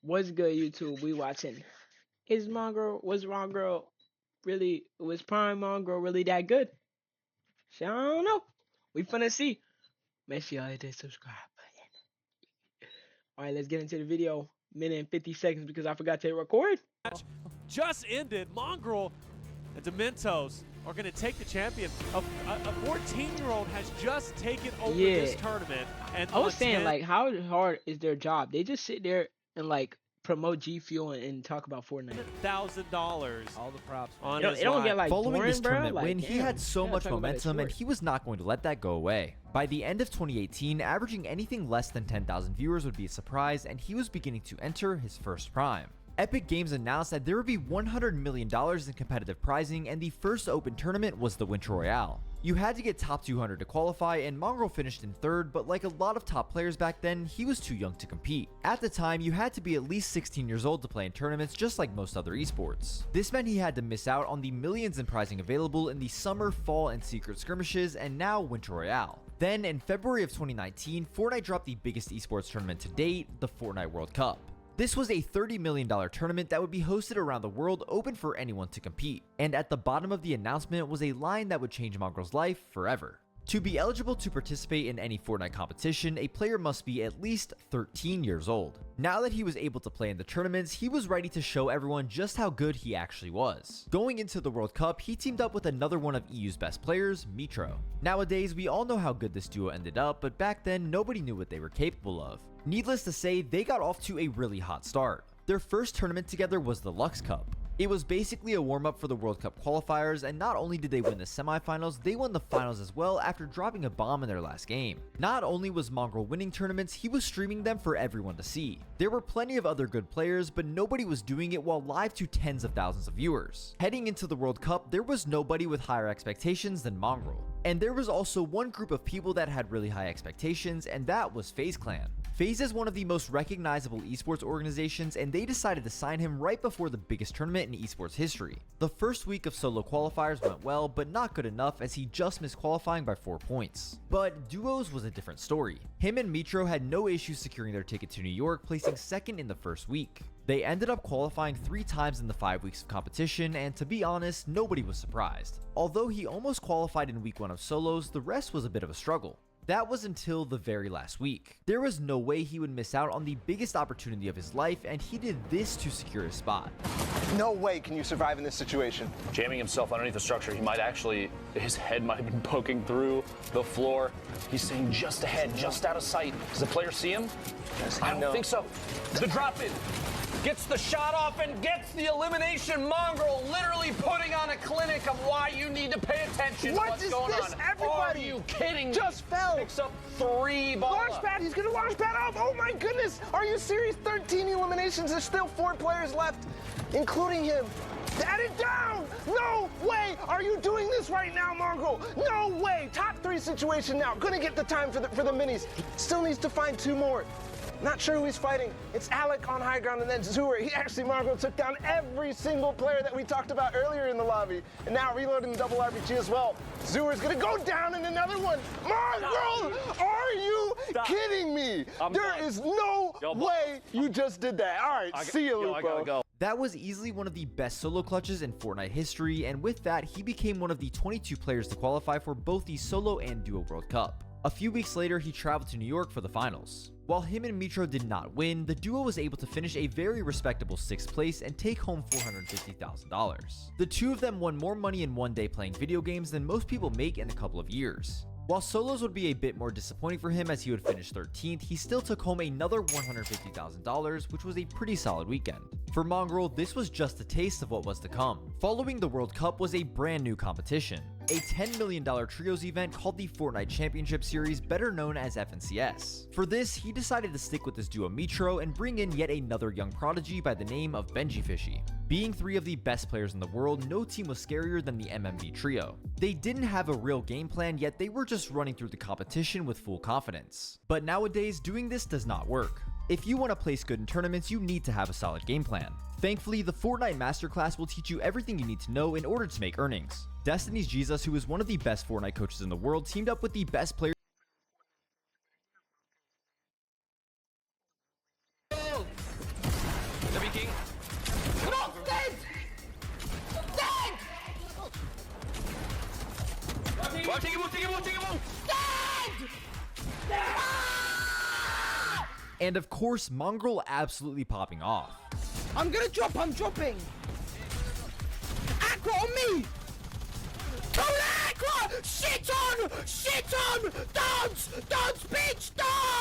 What's good, YouTube? We watching. Was Mongral really, was Prime Mongral really that good? Shit, I don't know. We finna see. Make sure y'all hit that subscribe button. Alright, let's get into the video. Minute and 50 seconds because I forgot to record. Match just ended. Mongral and Dementos are going to take the champion. A 14-year-old has just taken over this tournament. And I was saying, like, how hard is their job? They just sit there and, like, promote G Fuel and talk about Fortnite. $1,000. All the props. On It don't get, like, Following boring, this tournament bro. win, Like, he damn, had so we gotta much talk about his momentum and sport. he was not going to let that go away. By the end of 2018, averaging anything less than 10,000 viewers would be a surprise, and he was beginning to enter his first prime. Epic Games announced that there would be $100 million in competitive prizing, and the first open tournament was the Winter Royale. You had to get top 200 to qualify, and Mongral finished in third, but like a lot of top players back then, he was too young to compete. At the time, you had to be at least 16 years old to play in tournaments just like most other esports. This meant he had to miss out on the millions in prizing available in the summer, fall, and secret skirmishes, and now Winter Royale. Then, in February of 2019, Fortnite dropped the biggest esports tournament to date, the Fortnite World Cup. This was a $30 million tournament that would be hosted around the world, open for anyone to compete. And at the bottom of the announcement was a line that would change Mongral's life forever. To be eligible to participate in any Fortnite competition, a player must be at least 13 years old. Now that he was able to play in the tournaments, he was ready to show everyone just how good he actually was. Going into the World Cup, he teamed up with another one of EU's best players, Mitro. Nowadays, we all know how good this duo ended up, but back then, nobody knew what they were capable of. Needless to say, they got off to a really hot start. Their first tournament together was the Lux Cup. It was basically a warm-up for the World Cup qualifiers, and not only did they win the semifinals, they won the finals as well after dropping a bomb in their last game. Not only was Mongral winning tournaments, he was streaming them for everyone to see. There were plenty of other good players, but nobody was doing it while live to tens of thousands of viewers. Heading into the World Cup, there was nobody with higher expectations than Mongral. And there was also one group of people that had really high expectations, and that was FaZe Clan. FaZe is one of the most recognizable esports organizations, and they decided to sign him right before the biggest tournament in esports history. The first week of solo qualifiers went well, but not good enough as he just missed qualifying by 4 points. But duos was a different story. Him and Mitro had no issues securing their ticket to New York, placing second in the first week. They ended up qualifying 3 times in the 5 weeks of competition, and to be honest, nobody was surprised. Although he almost qualified in week 1 of solos, the rest was a bit of a struggle. That was until the very last week. There was no way he would miss out on the biggest opportunity of his life, and he did this to secure his spot. No way can you survive in this situation. Jamming himself underneath the structure, he might actually, his head might have been poking through the floor. He's staying just ahead, just out of sight. Does the player see him? I don't think so. The drop in. Gets the shot off and gets the elimination. Mongral literally putting on a clinic of why you need to pay attention to what's going on. Everybody, are you kidding me? Just fell. Picks up 3 balls. Launch pad, he's gonna launch pad up. Oh my goodness. Are you serious? 13 eliminations. There's still 4 players left, including him. Add it down! No way are you doing this right now, Mongral! No way! Top 3 situation now. Gonna get the time for the minis. Still needs to find 2 more. Not sure who he's fighting. It's Alec on high ground and then Zur. Mongral took down every single player that we talked about earlier in the lobby. And now reloading the double RPG as well. Zur's gonna go down in another one. Mongral, are you kidding me? There is no way you just did that. All right, see you, Lupo. I gotta go. That was easily one of the best solo clutches in Fortnite history, and with that, he became one of the 22 players to qualify for both the solo and duo World Cup. A few weeks later, he traveled to New York for the finals. While him and Mitro did not win, the duo was able to finish a very respectable 6th place and take home $450,000. The two of them won more money in one day playing video games than most people make in a couple of years. While solos would be a bit more disappointing for him as he would finish 13th, he still took home another $150,000, which was a pretty solid weekend. For Mongral, this was just a taste of what was to come. Following the World Cup was a brand new competition, a $10 million trios event called the Fortnite Championship Series, better known as FNCS. For this, he decided to stick with his duo Mitro and bring in yet another young prodigy by the name of Benji Fishy. Being 3 of the best players in the world, no team was scarier than the MMV trio. They didn't have a real game plan, yet they were just running through the competition with full confidence. But nowadays, doing this does not work. If you want to place good in tournaments, you need to have a solid game plan. Thankfully, the Fortnite Masterclass will teach you everything you need to know in order to make earnings. Destiny's Jesus, who is one of the best Fortnite coaches in the world, teamed up with the best players. course, Mongral absolutely popping off. I'm gonna drop, I'm dropping. Aqua on me! Go Aqua! Shit on! Shit on! Dance! Dance, bitch!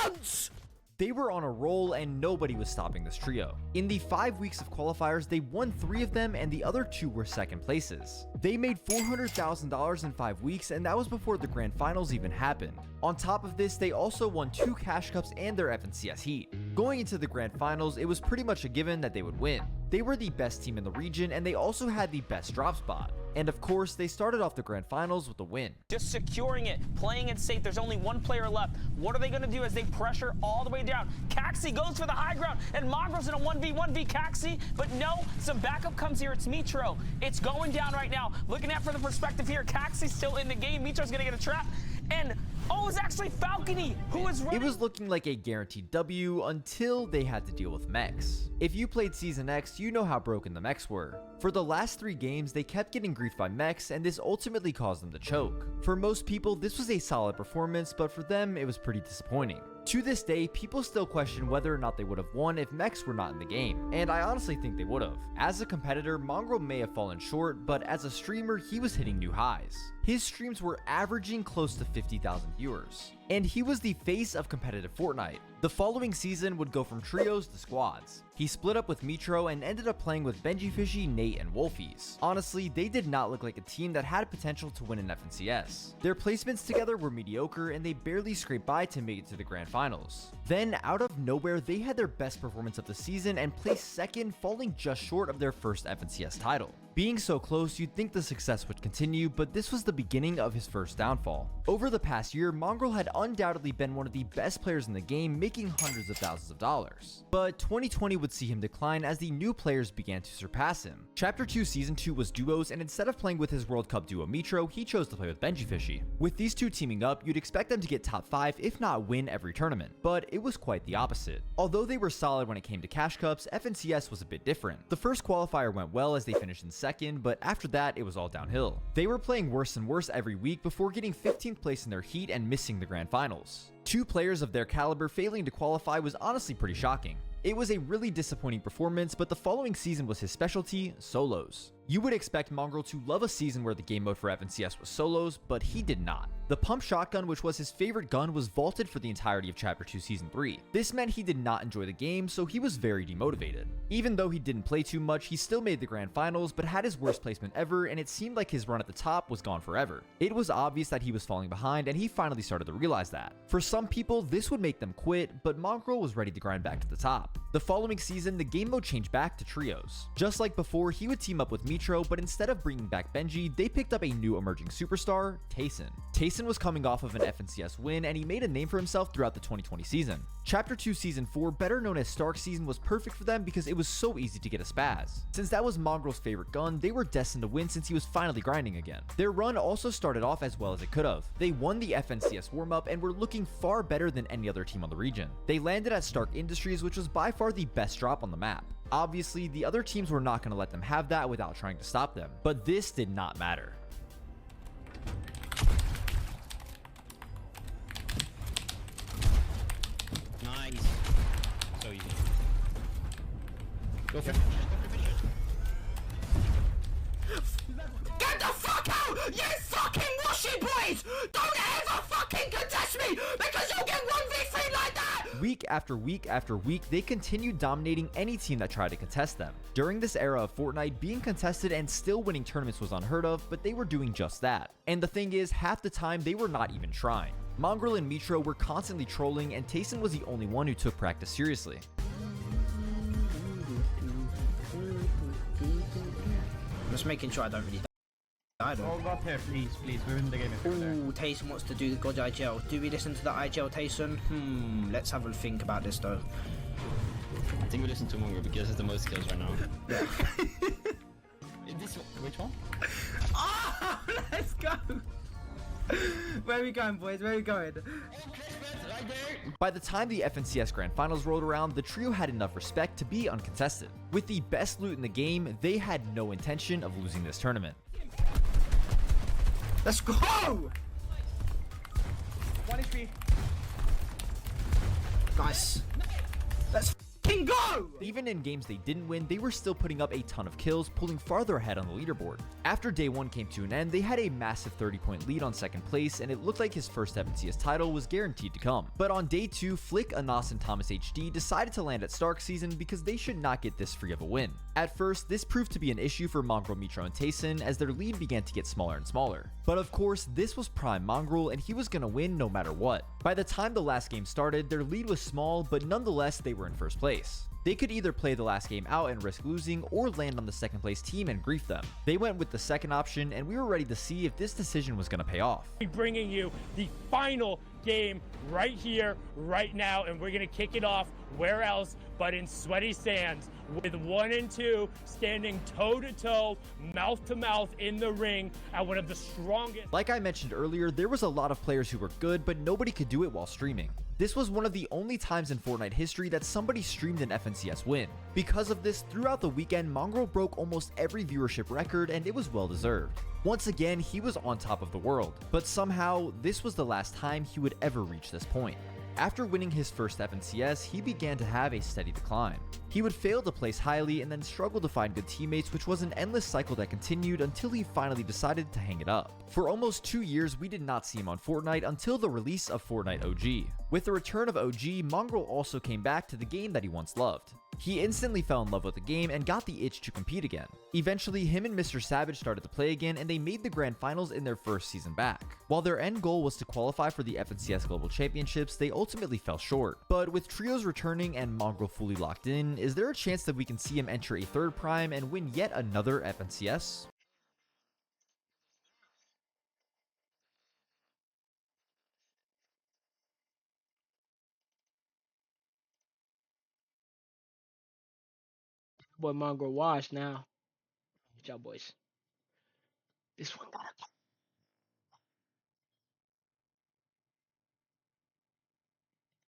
Dance! They were on a roll and nobody was stopping this trio. In the 5 weeks of qualifiers, they won 3 of them and the other 2 were second places. They made $400,000 in 5 weeks, and that was before the grand finals even happened. On top of this, they also won 2 cash cups and their FNCS heat. Going into the grand finals, it was pretty much a given that they would win. They were the best team in the region and they also had the best drop spot. And of course, they started off the grand finals with a win. Just securing it, playing it safe. There's only one player left. What are they going to do as they pressure all the way down? Kingzay goes for the high ground, and Mongral's in a 1v1v Kingzay, but no, some backup comes here. It's Mitro. It's going down right now. Looking at from the perspective here, Kingzay's still in the game. Mitro's going to get a trap, and oh, it's actually Falcony who was running. It was looking like a guaranteed W until they had to deal with mechs. If you played Season X, you know how broken the mechs were. For the last 3 games, they kept getting griefed by mechs, and this ultimately caused them to choke. For most people, this was a solid performance, but for them, it was pretty disappointing. To this day, people still question whether or not they would have won if mechs were not in the game, and I honestly think they would have. As a competitor, Mongral may have fallen short, but as a streamer, he was hitting new highs. His streams were averaging close to 50,000 viewers, and he was the face of competitive Fortnite. The following season would go from trios to squads. He split up with Mitro and ended up playing with Benji Fishy, Nate, and Wolfies. Honestly, they did not look like a team that had potential to win an FNCS. Their placements together were mediocre and they barely scraped by to make it to the grand finals. Then, out of nowhere, they had their best performance of the season and placed second, falling just short of their first FNCS title. Being so close, you'd think the success would continue, but this was the beginning of his first downfall. Over the past year, Mongral had undoubtedly been one of the best players in the game, making hundreds of thousands of dollars. But 2020 would see him decline as the new players began to surpass him. Chapter 2 Season 2 was duos, and instead of playing with his World Cup duo Mitro, he chose to play with Benji Fishy. With these two teaming up, you'd expect them to get top 5, if not win every tournament, but it was quite the opposite. Although they were solid when it came to cash cups, FNCS was a bit different. The first qualifier went well as they finished in second, but after that, it was all downhill. They were playing worse and worse every week before getting 15th place in their heat and missing the grand finals. 2 players of their caliber failing to qualify was honestly pretty shocking. It was a really disappointing performance, but the following season was his specialty, solos. You would expect Mongral to love a season where the game mode for FNCS was solos, but he did not. The pump shotgun, which was his favorite gun, was vaulted for the entirety of Chapter 2 Season 3. This meant he did not enjoy the game, so he was very demotivated. Even though he didn't play too much, he still made the grand finals, but had his worst placement ever, and it seemed like his run at the top was gone forever. It was obvious that he was falling behind, and he finally started to realize that. For some people, this would make them quit, but Mongral was ready to grind back to the top. The following season, the game mode changed back to trios. Just like before, he would team up with Mitro, but instead of bringing back Benji, they picked up a new emerging superstar, Tayson. Tayson was coming off of an FNCS win, and he made a name for himself throughout the 2020 season. Chapter 2 Season 4, better known as Stark Season, was perfect for them because it was so easy to get a spaz. Since that was Mongral's favorite gun, they were destined to win since he was finally grinding again. Their run also started off as well as it could have. They won the FNCS warm-up and were looking far better than any other team on the region. They landed at Stark Industries, which was by far the best drop on the map. Obviously, the other teams were not going to let them have that without trying to stop them, but this did not matter. Nice. So easy. Go for it. Get the fuck out! You fucking washy boys! Don't ever fucking contest me! Because you'll get 1v3 like that! Week after week after week, they continued dominating any team that tried to contest them. During this era of Fortnite, being contested and still winning tournaments was unheard of, but they were doing just that. And the thing is, half the time they were not even trying. Mongral and Mitro were constantly trolling, and Tayson was the only one who took practice seriously. I'm just making sure I don't really die though. Hold up here, please. We're in the game. Ooh, Tayson wants to do the God IGL. Do we listen to the IGL, Tayson? Let's have a think about this though. I think we listen to Mongral because he has the most kills right now. Yeah. This one, which one? Oh, let's go! Where are we going, boys? Where are we going? By the time the FNCS Grand Finals rolled around, the trio had enough respect to be uncontested. With the best loot in the game, they had no intention of losing this tournament. Let's go! 1 HP. Nice. Let's f***ing go! Even in games they didn't win, they were still putting up a ton of kills, pulling farther ahead on the leaderboard. After day 1 came to an end, they had a massive 30-point lead on second place, and it looked like his first FNCS title was guaranteed to come. But on day 2, Flick, Anas, and Thomas HD decided to land at Stark Season because they should not get this free of a win. At first, this proved to be an issue for Mongral, Mitro, and Tayson as their lead began to get smaller and smaller. But of course, this was Prime Mongral, and he was gonna win no matter what. By the time the last game started, their lead was small, but nonetheless, they were in first place. They could either play the last game out and risk losing, or land on the second place team and grief them. They went with the second option, and we were ready to see if this decision was going to pay off. Bringing you the final game right here, right now, and we're going to kick it off where else but in Sweaty Sands, with 1 and 2 standing toe-to-toe, mouth-to-mouth in the ring at one of the strongest. Like I mentioned earlier, there was a lot of players who were good, but nobody could do it while streaming. This was one of the only times in Fortnite history that somebody streamed an FNCS win. Because of this, throughout the weekend, Mongral broke almost every viewership record, and it was well deserved. Once again, he was on top of the world, but somehow, this was the last time he would ever reach this point. After winning his first FNCS, he began to have a steady decline. He would fail to place highly and then struggle to find good teammates, which was an endless cycle that continued until he finally decided to hang it up. For almost 2 years, we did not see him on Fortnite until the release of Fortnite OG. With the return of OG, Mongral also came back to the game that he once loved. He instantly fell in love with the game and got the itch to compete again. Eventually, him and Mr. Savage started to play again, and they made the grand finals in their first season back. While their end goal was to qualify for the FNCS Global Championships, they ultimately fell short. But with trios returning and Mongral fully locked in, is there a chance that we can see him enter a third prime and win yet another FNCS? Boy, Mongral washed now. Good job, boys. This one gotta